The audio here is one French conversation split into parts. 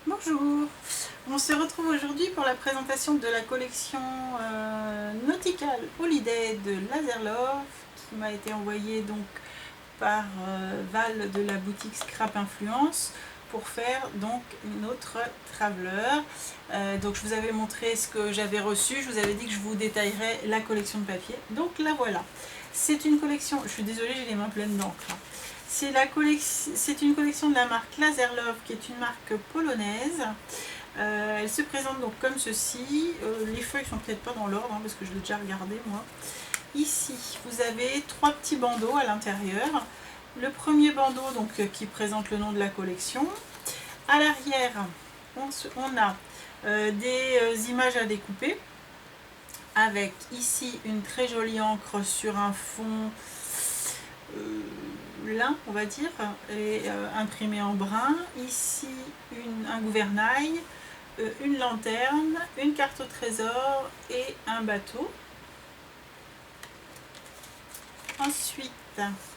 Bonjour, on se retrouve aujourd'hui pour la présentation de la collection Nautical Holiday de Laserlove qui m'a été envoyée donc par Val de la boutique Scrap Influence pour faire donc notre traveler. Donc je vous avais montré ce que j'avais reçu, je vous avais dit que je vous détaillerais la collection de papier, donc la voilà. C'est une collection, je suis désolée j'ai les mains pleines d'encre. C'est une collection de la marque Laserlove qui est une marque polonaise. Elle se présente donc comme ceci. Les feuilles sont peut-être pas dans l'ordre hein, parce que je l'ai déjà regardé moi. Ici vous avez trois petits bandeaux à l'intérieur. Le premier bandeau donc, qui présente le nom de la collection. À l'arrière on a des images à découper avec ici une très jolie encre sur un fond lin on va dire et imprimé en brun. Ici un gouvernail, une lanterne, une carte au trésor et un bateau. Ensuite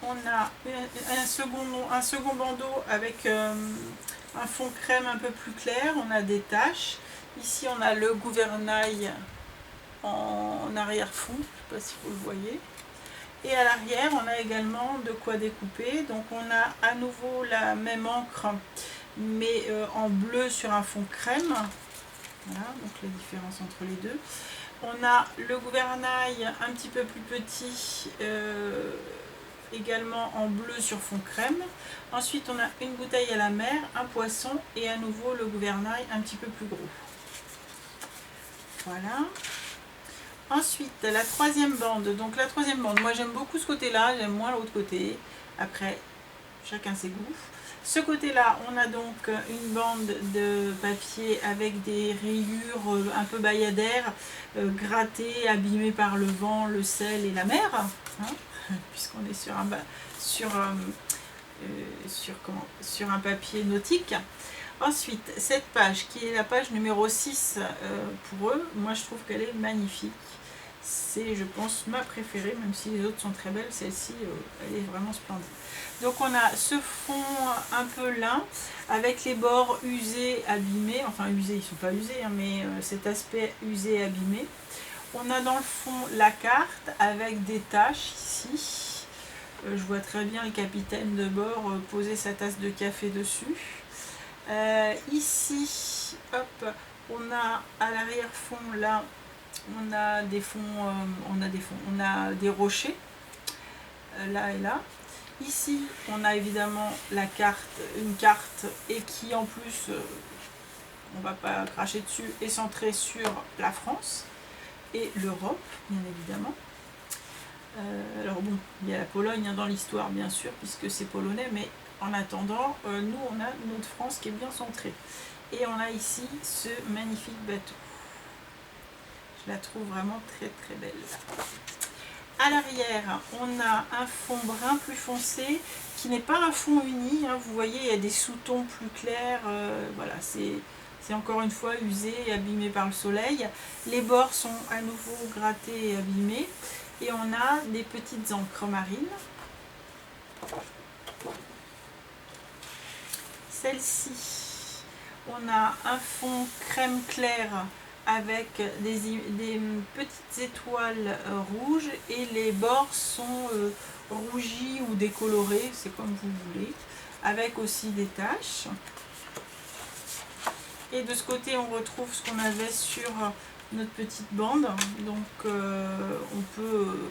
on a un second bandeau avec un fond crème un peu plus clair, on a des taches. Ici on a le gouvernail en arrière-fond, je ne sais pas si vous le voyez. Et à l'arrière, on a également de quoi découper. Donc on a à nouveau la même encre, mais en bleu sur un fond crème. Voilà, donc la différence entre les deux. On a le gouvernail un petit peu plus petit, également en bleu sur fond crème. Ensuite, on a une bouteille à la mer, un poisson et à nouveau le gouvernail un petit peu plus gros. Voilà. Ensuite, la troisième bande. Donc la troisième bande, moi j'aime beaucoup ce côté-là, j'aime moins l'autre côté. Après, chacun ses goûts. Ce côté-là, on a donc une bande de papier avec des rayures un peu bayadères, grattées, abîmées par le vent, le sel et la mer, hein, puisqu'on est sur un papier nautique. Ensuite, cette page qui est la page numéro 6 pour eux, moi je trouve qu'elle est magnifique. C'est, je pense, ma préférée, même si les autres sont très belles, celle-ci, elle est vraiment splendide. Donc on a ce fond un peu lin, avec les bords usés, abîmés, enfin usés, ils ne sont pas usés, hein, mais cet aspect usé, abîmé. On a dans le fond la carte, avec des taches ici. Je vois très bien le capitaine de bord poser sa tasse de café dessus. Ici, hop, on a à l'arrière-fond, là, on a des rochers, là et là. Ici, on a évidemment une carte, et qui en plus, on va pas cracher dessus, est centrée sur la France et l'Europe, bien évidemment. Alors bon, il y a la Pologne dans l'histoire, bien sûr, puisque c'est polonais, mais en attendant, nous, on a notre France qui est bien centrée. Et on a ici ce magnifique bateau. Je la trouve vraiment très très belle. À l'arrière, on a un fond brun plus foncé, qui n'est pas un fond uni. Hein, vous voyez, il y a des sous-tons plus clairs. Voilà, c'est encore une fois usé et abîmé par le soleil. Les bords sont à nouveau grattés et abîmés. Et on a des petites encres marines. Celle-ci, on a un fond crème clair avec des petites étoiles rouges, et les bords sont rougis ou décolorés, c'est comme vous voulez, avec aussi des taches. Et de ce côté, on retrouve ce qu'on avait sur notre petite bande. Donc on peut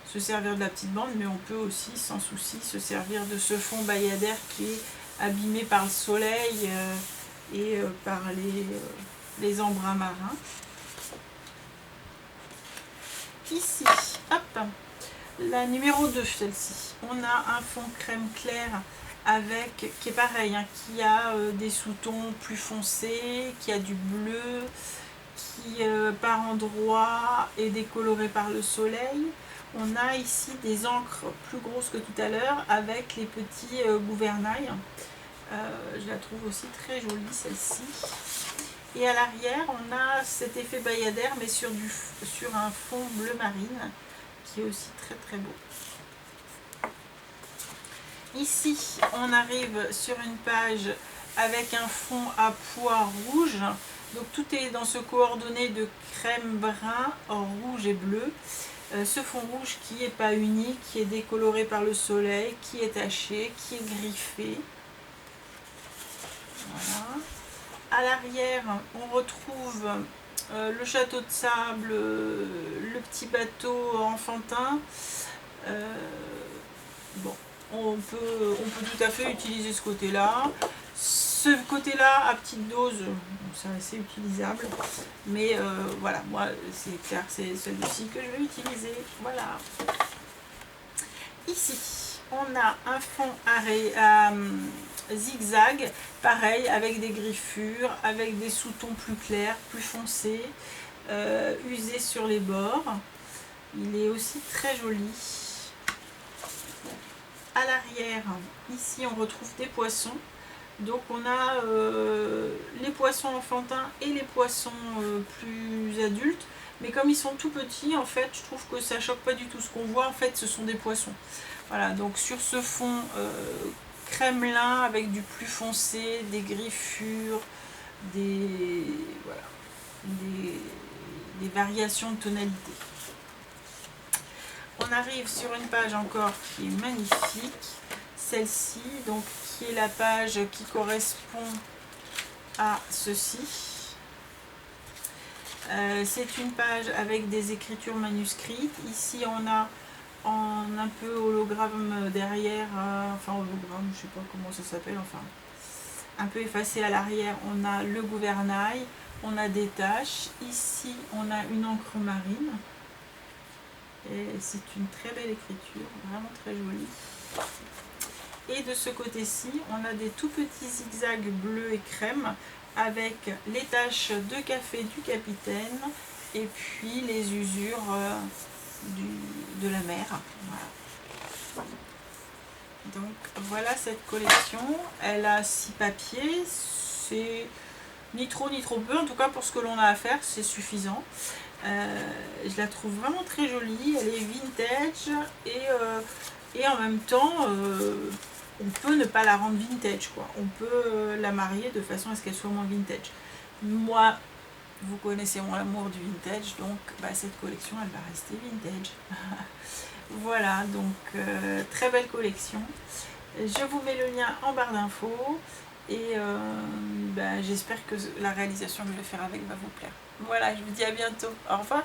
se servir de la petite bande, mais on peut aussi sans souci se servir de ce fond bayadère qui est abîmé par le soleil et par les embruns marins. Ici, hop, la numéro 2, celle-ci, on a un fond crème clair qui est pareil, hein, qui a des sous-tons plus foncés, qui a du bleu, qui par endroits est décoloré par le soleil. On a ici des encres plus grosses que tout à l'heure avec les petits gouvernails. Je la trouve aussi très jolie, celle-ci. Et à l'arrière, on a cet effet bayadère, mais sur un fond bleu marine, qui est aussi très très beau. Ici, on arrive sur une page avec un fond à pois rouge. Donc tout est dans ce coordonné de crème brun, rouge et bleu. Ce fond rouge qui n'est pas uni, qui est décoloré par le soleil, qui est taché, qui est griffé. Voilà. À l'arrière, on retrouve le château de sable, le petit bateau enfantin. Bon, on peut tout à fait utiliser ce côté-là. Ce côté-là, à petite dose, c'est assez utilisable. Mais voilà, moi, c'est clair, c'est celui-ci que je vais utiliser. Voilà. Ici, on a un fond à zigzag, pareil, avec des griffures, avec des sous-tons plus clairs, plus foncés, usés sur les bords. Il est aussi très joli. À l'arrière, ici, on retrouve des poissons. Donc on a les poissons enfantins et les poissons plus adultes. Mais comme ils sont tout petits, en fait, je trouve que ça choque pas du tout. Ce qu'on voit, en fait, ce sont des poissons. Voilà, donc sur ce fond crème lin avec du plus foncé, des griffures, des variations de tonalité. On arrive sur une page encore qui est magnifique. Celle-ci, donc qui est la page qui correspond à ceci. C'est une page avec des écritures manuscrites. Ici on a en un peu hologramme derrière, enfin hologramme, je sais pas comment ça s'appelle, enfin un peu effacé à l'arrière, on a le gouvernail, on a des taches. Ici on a une encre marine. Et c'est une très belle écriture, vraiment très jolie. Et de ce côté-ci, on a des tout petits zigzags bleus et crème avec les taches de café du capitaine et puis les usures de la mer. Voilà. Donc voilà cette collection. Elle a 6 papiers. C'est ni trop peu. En tout cas pour ce que l'on a à faire, c'est suffisant. Je la trouve vraiment très jolie. Elle est vintage et en même temps... on peut ne pas la rendre vintage, quoi. On peut la marier de façon à ce qu'elle soit moins vintage. Moi, vous connaissez mon amour du vintage, donc cette collection, elle va rester vintage. Voilà, donc très belle collection. Je vous mets le lien en barre d'infos et j'espère que la réalisation que je vais faire avec va vous plaire. Voilà, je vous dis à bientôt. Au revoir.